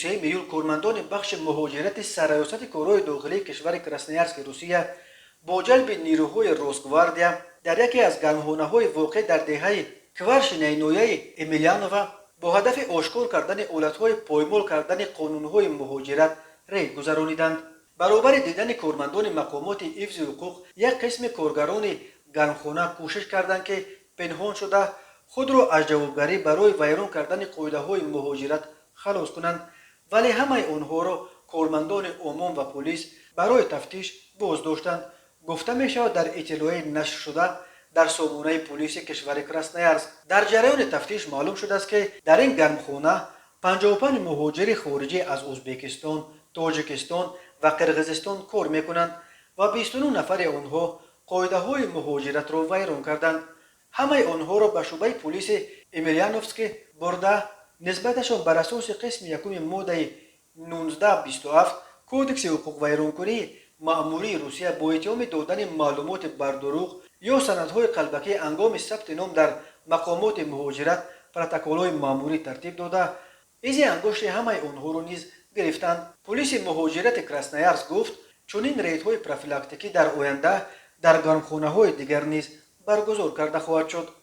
33 میلیون کارمندان بخش مهاجرت سرایست کارهای داخلی کشور کراسنویارسک روسیه با جلب نیروهای روسگواردیا در یکی از گرمخانه‌های واقع در دهه کورشنای نویه امیلیانووا با هدف آشکار کردن حالت‌های پایمال کردن قانون‌های مهاجرت ری گذرانیدند. برابر دیدن کارمندان مقامات حفظ حقوق یک قسم کارگران گرمخانه کوشش کردند که پنهان شده خود را از جوابگری برای ویران کردن قاعده‌های مهاجرت خلاص کنند، ولی همه آنها را کارمندان عموم و پلیس برای تفتیش بازداشتند. گفته می شود در اطلاعیه نشر شده در سامانه پلیس کشور کراسنویارسک در جریان تفتیش معلوم شده است که در این گرمخانه 55 مهاجر خارجی از ازبکستان، تاجیکستان و قرقیزستان کار میکنند و 29 نفر آنها قاعده های مهاجرت را ویران کردند. همه آنها را به شعبه پلیس امیلیانوفسک برده نسبتشان بر اساس قسم یکم ماده 1927 کودکس حقوق ویرانکنی مأموری روسیه با اتهام دادن معلومات بر دروغ یا سندهای قلبکی هنگام ثبت نام در مقامات مهاجرت پروتکل‌های مأموری ترتیب داده ایزی انگشت همه آنها را نیز گرفتند. پلیس مهاجرت کراسنویارسک گفت چنین ریدهای پروفیلاکتیکی در آینده در گرمخانه‌های دیگر نیز برگزار کرده خواهد شد.